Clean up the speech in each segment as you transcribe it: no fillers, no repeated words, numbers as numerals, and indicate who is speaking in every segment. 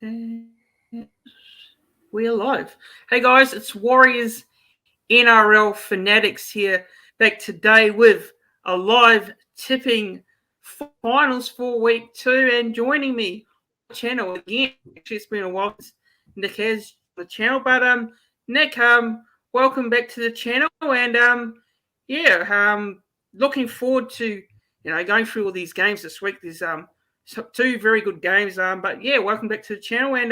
Speaker 1: And we're live. Hey guys, it's Warriors NRL Fanatics here, back today with a live tipping finals for week 2, and joining me on the channel again. Actually, it's been a while since Nick has the channel, but Nick, welcome back to the channel, and looking forward to going through all these games this week. There's two very good games, but yeah, welcome back to the channel, and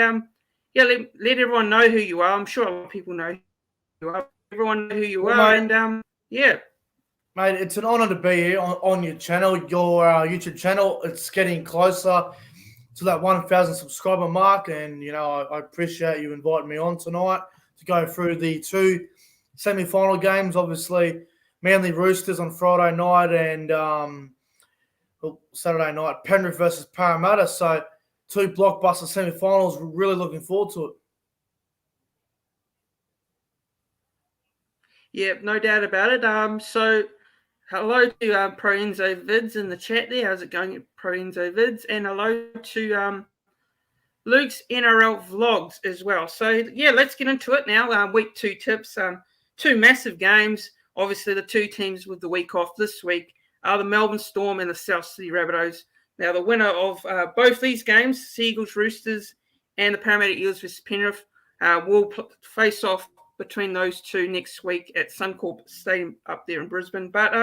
Speaker 1: let everyone know who you are. I'm sure a lot of people know who you are. Everyone know who you
Speaker 2: Well,
Speaker 1: are,
Speaker 2: mate,
Speaker 1: and yeah.
Speaker 2: mate, it's an honour to be here on your channel, your YouTube channel. It's getting closer to that 1,000 subscriber mark, and I appreciate you inviting me on tonight to go through the two semi-final games. Obviously, Manly Roosters on Friday night and Saturday night, Penrith versus Parramatta. So, two blockbuster semi-finals. We're really looking forward to it.
Speaker 1: Yeah, no doubt about it. So hello to Pro Enzo Vids in the chat there. How's it going, Pro Enzo Vids? And hello to Luke's NRL Vlogs as well. So yeah, let's get into it now. Week 2 tips. Two massive games. Obviously, the two teams with the week off this week are the Melbourne Storm and the South Sydney Rabbitohs. Now, the winner of both these games, Seagulls Roosters and the Parramatta Eels versus Penrith, will face off between those two next week at Suncorp Stadium up there in Brisbane. But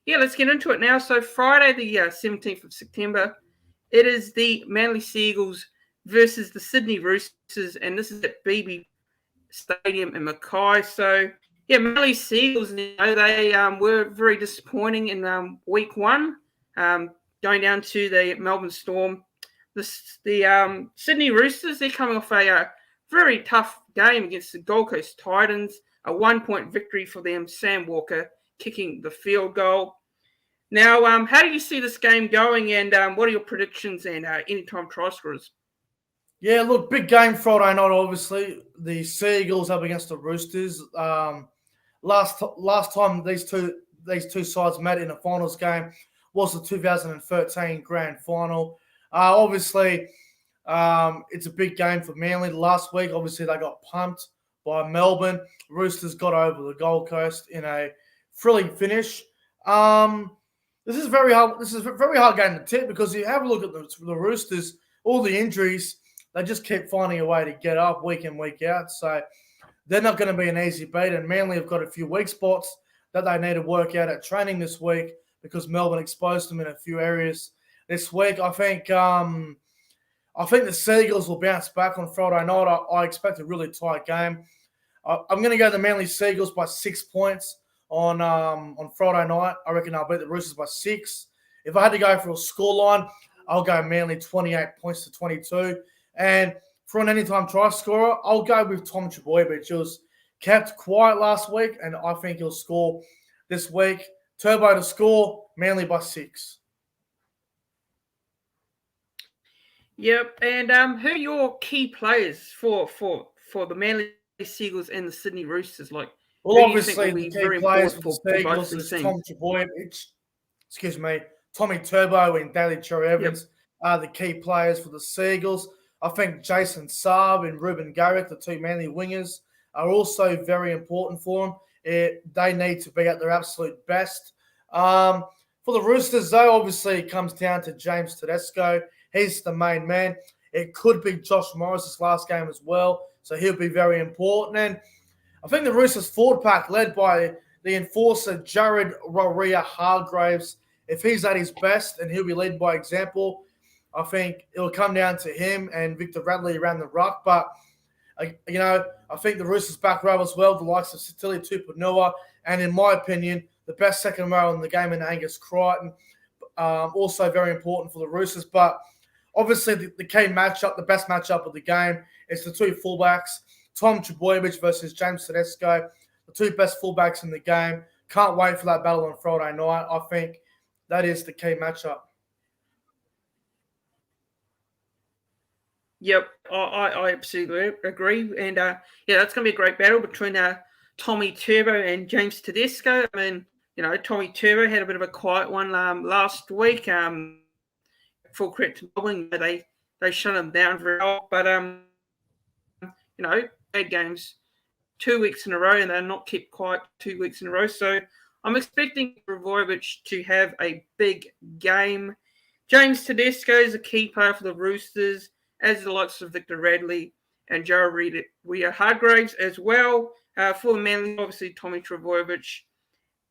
Speaker 1: yeah, let's get into it now. So Friday, the 17th of September, it is the Manly Seagulls versus the Sydney Roosters, and this is at BB Stadium in Mackay. So yeah, Manly Seagulls, they were very disappointing in week 1, going down to the Melbourne Storm. The Sydney Roosters, they're coming off a very tough game against the Gold Coast Titans, a 1-point victory for them, Sam Walker kicking the field goal. Now, how do you see this game going, and what are your predictions and anytime try scorers?
Speaker 2: Yeah, look, big game Friday night, obviously. The Seagulls up against the Roosters. Last time these two sides met in a finals game was the 2013 Grand Final. Obviously, it's a big game for Manly. Last week, obviously, they got pumped by Melbourne. Roosters got over the Gold Coast in a thrilling finish. This is very hard. This is a very hard game to tip because you have a look at the Roosters, all the injuries. They just keep finding a way to get up week in, week out. So they're not going to be an easy beat. And Manly have got a few weak spots that they need to work out at training this week because Melbourne exposed them in a few areas this week. I think the Seagulls will bounce back on Friday night. I expect a really tight game. I'm going to go the Manly Seagulls by 6 points on Friday night. I reckon I'll beat the Roosters by 6. If I had to go for a scoreline, I'll go Manly 28 points to 22. And for an anytime try scorer, I'll go with Tom Trbojevic. He was kept quiet last week, and I think he'll score this week. Turbo to score, Manly by 6.
Speaker 1: Yep, and who are your key players for the Manly Seagulls and the Sydney Roosters? Like,
Speaker 2: Well,
Speaker 1: who do you think
Speaker 2: obviously,
Speaker 1: will
Speaker 2: the
Speaker 1: be
Speaker 2: key
Speaker 1: very
Speaker 2: players
Speaker 1: important
Speaker 2: for
Speaker 1: for
Speaker 2: the
Speaker 1: both
Speaker 2: Seagulls
Speaker 1: these
Speaker 2: is Tom
Speaker 1: teams?
Speaker 2: Trbojevic, Tommy Turbo and Daly Cherry Evans
Speaker 1: Yep.
Speaker 2: are the key players for the Seagulls. I think Jason Saab and Ruben Garrick, the two Manly wingers, are also very important for them. They need to be at their absolute best. For the Roosters, though, obviously it comes down to James Tedesco. He's the main man. It could be Josh Morris's last game as well, so he'll be very important. And I think the Roosters forward pack, led by the enforcer Jared Waerea-Hargreaves, if he's at his best and he'll be led by example, I think it'll come down to him and Victor Radley around the ruck. But, I think the Roosters back row as well, the likes of Sitili Tupouniua, and in my opinion, the best second row in the game in Angus Crichton, also very important for the Roosters. But obviously the key matchup, the best matchup of the game is the two fullbacks, Tom Trbojevic versus James Tedesco, the two best fullbacks in the game. Can't wait for that battle on Friday night. I think that is the key matchup.
Speaker 1: Yep, I absolutely agree. And that's going to be a great battle between Tommy Turbo and James Tedesco. I mean, Tommy Turbo had a bit of a quiet one last week. Full credit to Melbourne, they they shut them down very well. But bad games 2 weeks in a row, and they're not kept quiet 2 weeks in a row. So I'm expecting Trbojevic to have a big game. James Tedesco is a key player for the Roosters, as the likes of Victor Radley and Joe Ria-Hargreaves as well. For Manly, obviously Tommy Trbojevic,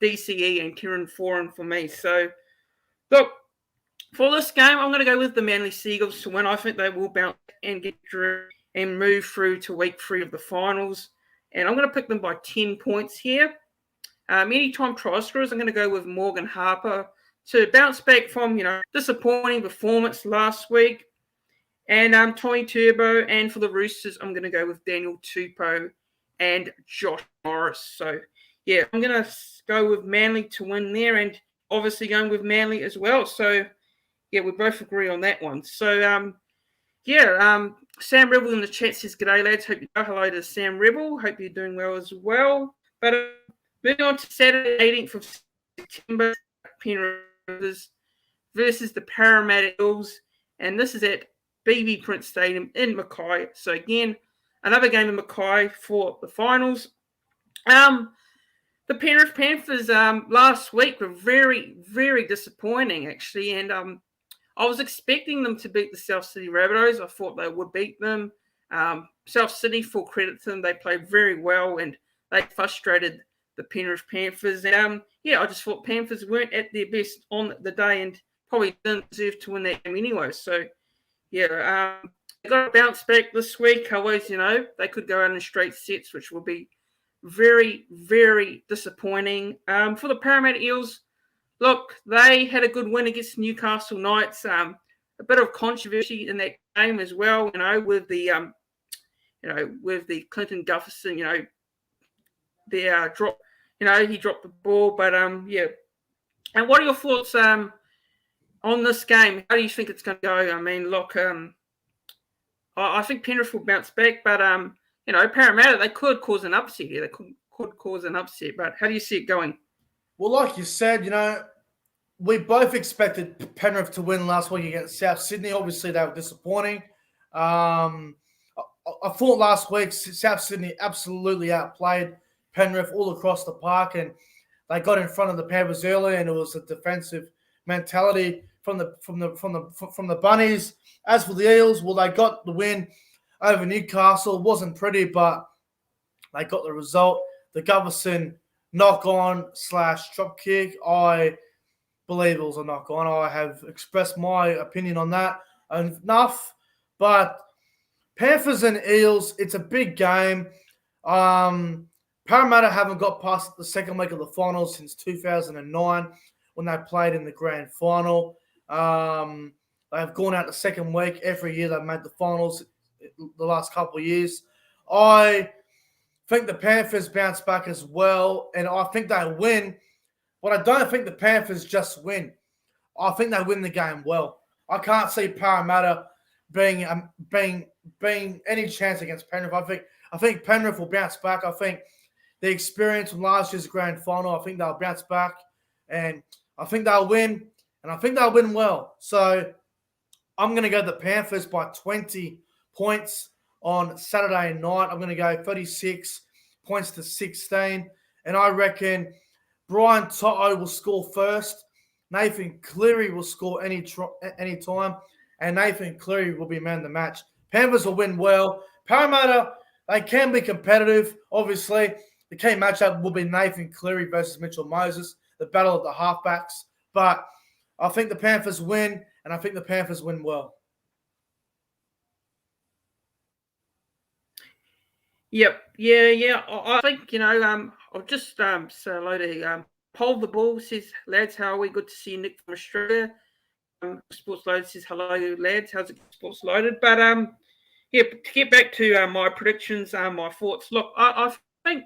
Speaker 1: DCE, and Kieran Foran for me. So, look, for this game, I'm going to go with the Manly Seagulls to win. I think they will bounce and get through and move through to week 3 of the finals. And I'm going to pick them by 10 points here. Anytime try scorers, I'm going to go with Morgan Harper to bounce back from, disappointing performance last week. And Tommy Turbo. And for the Roosters, I'm going to go with Daniel Tupou and Josh Morris. So, yeah, I'm going to go with Manly to win there, and obviously going with Manly as well. So, yeah, we both agree on that one. So, Sam Rebel in the chat says, "G'day, lads. Hope you go." Hello to Sam Rebel. Hope you're doing well as well. But moving on to Saturday, 18th of September, Penrith versus the Parramatta Eels. And this is at BB Prince Stadium in Mackay. So, again, another game in Mackay for the finals. The Penrith Panthers last week were very, very disappointing, actually. And I was expecting them to beat the South Sydney Rabbitohs. I thought they would beat them. South Sydney, full credit to them, they played very well and they frustrated the Penrith Panthers. And I just thought Panthers weren't at their best on the day and probably didn't deserve to win that game anyway. So, they got to bounce back this week. Otherwise, they could go out in straight sets, which will be very, very disappointing. For the Parramatta Eels, look, they had a good win against Newcastle Knights. A bit of controversy in that game as well, with the with the Clinton Gufferson, the drop, he dropped the ball. But And what are your thoughts on this game? How do you think it's going to go? I mean, look, I think Penrith will bounce back, but Parramatta, they could cause an upset here. They could cause an upset. But how do you see it going?
Speaker 2: Well, like you said, we both expected Penrith to win last week against South Sydney. Obviously, they were disappointing. I thought last week South Sydney absolutely outplayed Penrith all across the park, and they got in front of the Panthers early, and it was a defensive mentality from the Bunnies. As for the Eels, well, they got the win over Newcastle. It wasn't pretty, but they got the result. The Gufferson knock-on / drop kick, I believe it was a knock-on. I have expressed my opinion on that enough. But Panthers and Eels, it's a big game. Parramatta haven't got past the second week of the finals since 2009 when they played in the grand final. They've gone out the second week. Every year they've made the finals the last couple of years. I think the Panthers bounce back as well, and I think they win. But I don't think the Panthers just win. I think they win the game well. I can't see Parramatta being any chance against Penrith. I think Penrith will bounce back. I think the experience from last year's grand final, I think they'll bounce back, and I think they'll win, and I think they'll win well. So I'm going to go the Panthers by 20 points on Saturday night. I'm going to go 36 points to 16, and I reckon Brian Toto will score first. Nathan Cleary will score any time, and Nathan Cleary will be man of the match. Panthers will win well. Parramatta, they can be competitive. Obviously, the key matchup will be Nathan Cleary versus Mitchell Moses, the battle of the halfbacks. But I think the Panthers win, and I think the Panthers win well.
Speaker 1: Yep. Yeah. I think, I'll just say hello to Paul the Bull says, "Lads, how are we? Good to see you, Nick from Australia." Sports Loaded says, "Hello, lads. How's it, Sports Loaded?" But to get back to my predictions, my thoughts. Look, I think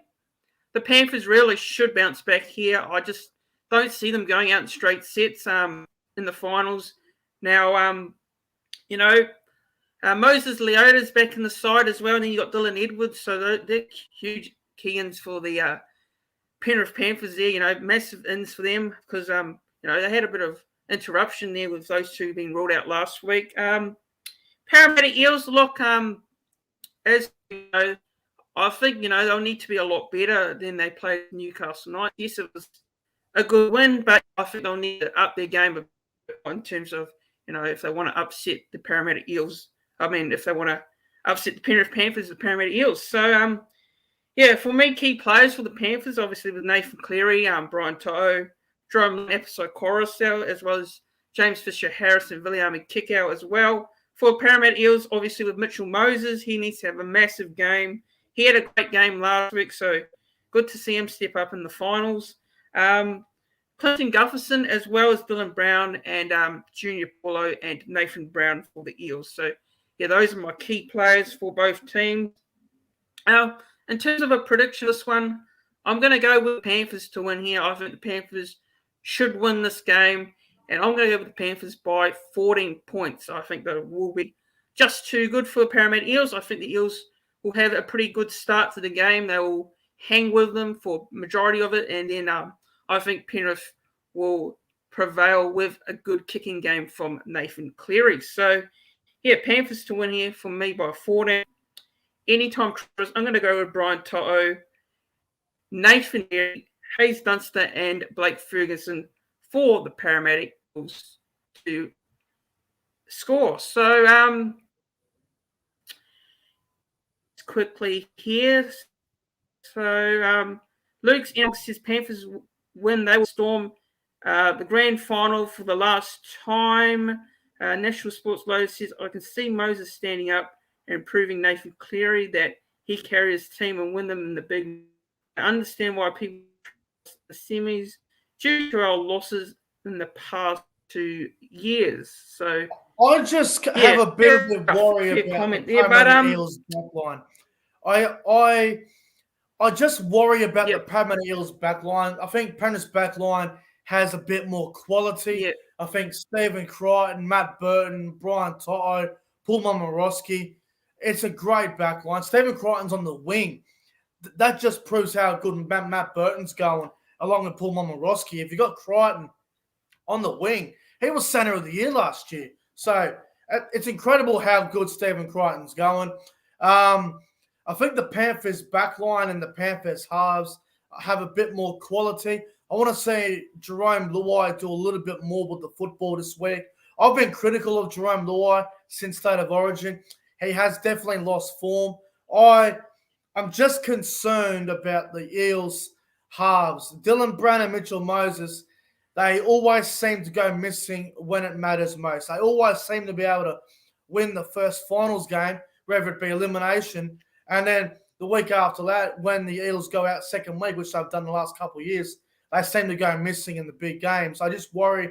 Speaker 1: the Panthers really should bounce back here. I just don't see them going out in straight sets in the finals. Now, Moses Leota's back in the side as well, and then you got Dylan Edwards, so they're huge key-ins for the Penrith Panthers there. Massive ins for them because they had a bit of interruption there with those two being ruled out last week. Parramatta Eels, look, as you know, I think, they'll need to be a lot better than they played Newcastle night. Yes, it was a good win, but I think they'll need to up their game a bit in terms of, if they want to upset the Parramatta Eels. I mean, if they want to upset the Penrith Panthers, the Parramatta Eels. So, for me, key players for the Panthers, obviously with Nathan Cleary, Brian To'o, Jerome Episode-Coruscant, as well as James Fisher-Harris and Viliame Kikau as well. For Parramatta Eels, obviously with Mitchell Moses, he needs to have a massive game. He had a great game last week, so good to see him step up in the finals. Clinton Gutherson, as well as Dylan Brown and Junior Paulo and Nathan Brown for the Eels. So, those are my key players for both teams. In terms of a prediction, this one, I'm going to go with the Panthers to win here. I think the Panthers should win this game, and I'm going to go with the Panthers by 14 points. I think that it will be just too good for the Parramatta Eels. I think the Eels will have a pretty good start to the game. They will hang with them for majority of it, and then I think Penrith will prevail with a good kicking game from Nathan Cleary. So, Panthers to win here for me by 14. Anytime I'm going to go with Brian To'o, Nathan Cleary, Hayes Dunster, and Blake Ferguson for the Parramatta Eels to score. So, quickly here. So, Luke's says Panthers win. They will storm the grand final for the last time. National Sports Low says, I can see Moses standing up and proving Nathan Cleary that he carries his team and win them in the big. I understand why people the semis due to our losses in the past 2 years. So
Speaker 2: I just have a bit of a worry about the Parramatta Eels backline. I just worry about the Parramatta Eels backline. I think Penrith's backline has a bit more quality. I think Stephen Crichton, Matt Burton, Brian To'o, Paul Momorowski. It's a great backline. Stephen Crichton's on the wing. That just proves how good Matt Burton's going, along with Paul Momorowski. If you got Crichton on the wing, he was centre of the year last year. So it's incredible how good Stephen Crichton's going. I think the Panthers backline and the Panthers halves have a bit more quality. I want to see Jerome Luai do a little bit more with the football this week. I've been critical of Jerome Luai since State of Origin. He has definitely lost form. I'm just concerned about the Eels halves. Dylan Brown and Mitchell Moses, they always seem to go missing when it matters most. They always seem to be able to win the first finals game, whether it be elimination. And then the week after that, when the Eels go out second week, which they've done the last couple of years, they seem to go missing in the big games. I just worry,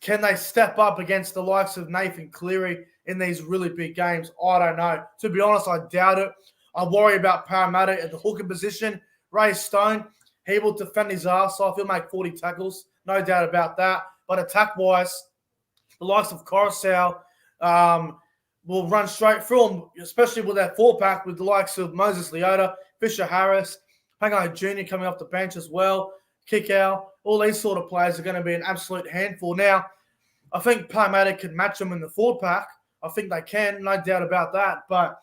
Speaker 2: can they step up against the likes of Nathan Cleary in these really big games? I don't know. To be honest, I doubt it. I worry about Parramatta at the hooker position. Ray Stone, he will defend his arse off. He'll make 40 tackles, no doubt about that. But attack-wise, the likes of Coruscant will run straight through them, especially with that four-pack with the likes of Moses Leota, Fisher-Harris, Pangai Jr. coming off the bench as well, Kikau. All these sort of players are going to be an absolute handful. Now, I think Parramatta can match them in the four-pack. I think they can, no doubt about that. But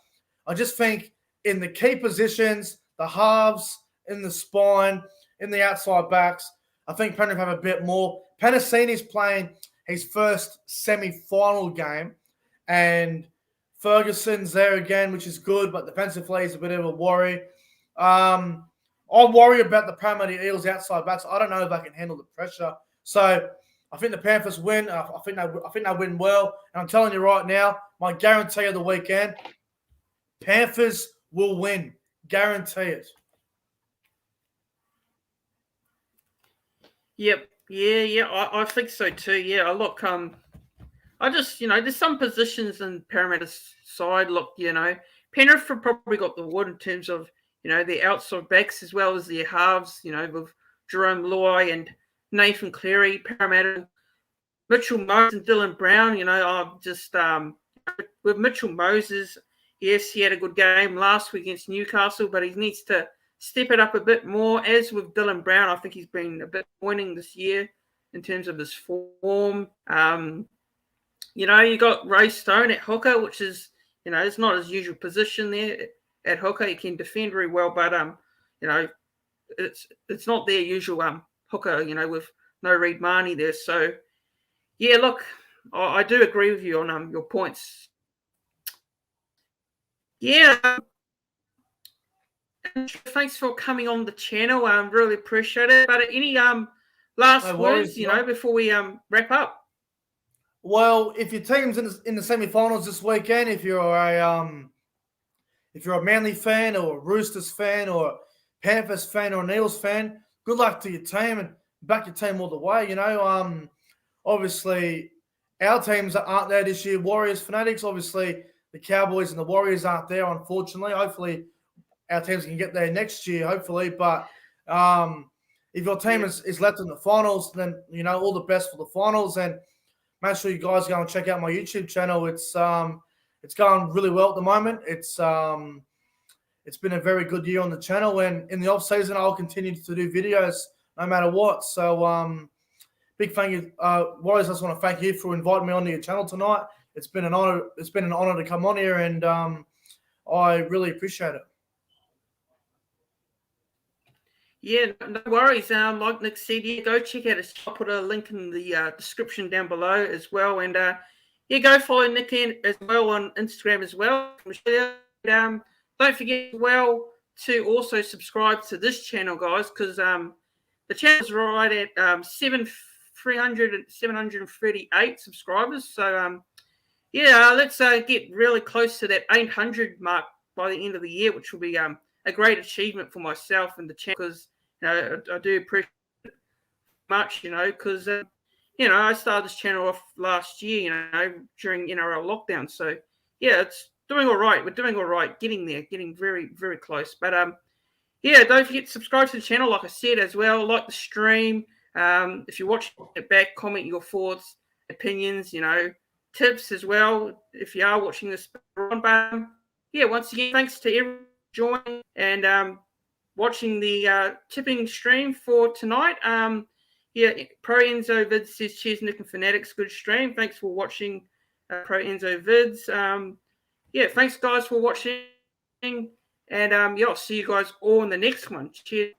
Speaker 2: I just think in the key positions, the halves, in the spine, in the outside backs, I think Penrith have a bit more. Penasini's playing his first semi-final game, and Ferguson's there again, which is good, but defensively is a bit of a worry. I worry about the Parramatta Eels outside backs. I don't know if they can handle the pressure. So I think the Panthers win. I think they win well. And I'm telling you right now, my guarantee of the weekend, Panthers will win. Guarantee it.
Speaker 1: Yep. Yeah. I think so too. Yeah. Look, I just, there's some positions in Parramatta's side. Look, Penrith have probably got the wood in terms of, the outside backs as well as their halves, with Jerome Luai and Nathan Cleary, Parramatta, Mitchell Moses and Dylan Brown. I'm just with Mitchell Moses. Yes, he had a good game last week against Newcastle, but he needs to step it up a bit more. As with Dylan Brown, I think he's been a bit pointing this year in terms of his form. You know, you got Ray Stone at hooker, which is, you know, it's not his usual position there at hooker. He can defend very well, but you know, it's not their usual hooker. You know, with no Reed Marnie there. So yeah, look, I do agree with you on your points. Yeah. Thanks for coming on the channel. Really appreciate it. But any last words, you know, before we wrap up?
Speaker 2: Well, if your team's in the semi-finals this weekend, if you're a Manly fan or a Roosters fan or a Panthers fan or an Eels fan, good luck to your team and back your team all the way. You know, obviously our teams aren't there this year. Warriors Fanatics, obviously the Cowboys and the Warriors aren't there, unfortunately. Hopefully our teams can get there next year, hopefully. But if your team is left in the finals, then, you know, all the best for the finals. And make sure you guys go and check out my YouTube channel. It's going really well at the moment. It's been a very good year on the channel, and in the off season I'll continue to do videos no matter what. So big thank you, Warriors. I just want to thank you for inviting me onto your channel tonight. It's been an honor. It's been an honor to come on here, and I really appreciate it.
Speaker 1: Yeah, no worries. Like Nick said, yeah, go check out his. I'll put a link in the description down below as well, and yeah, go follow Nick as well on Instagram as well. Don't forget as well to also subscribe to this channel, guys, because the channel's right at 738 subscribers. So yeah, let's get really close to that 800 mark by the end of the year, which will be a great achievement for myself and the channel, because you know I do appreciate it much, you know, because you know I started this channel off last year, you know, during NRL lockdown. So yeah, it's doing all right. We're doing all right, getting there, getting very, very close. But yeah, don't forget to subscribe to the channel, like I said, as well. Like the stream. If you're watching it back, comment your thoughts, opinions, you know, tips as well. If you are watching this, yeah, once again, thanks to everyone joining and watching the tipping stream for tonight. Yeah, Pro Enzo Vids says, cheers, Nick and Fanatics. Good stream. Thanks for watching, Pro Enzo Vids. Yeah, thanks, guys, for watching. And yeah, I'll see you guys all in the next one. Cheers.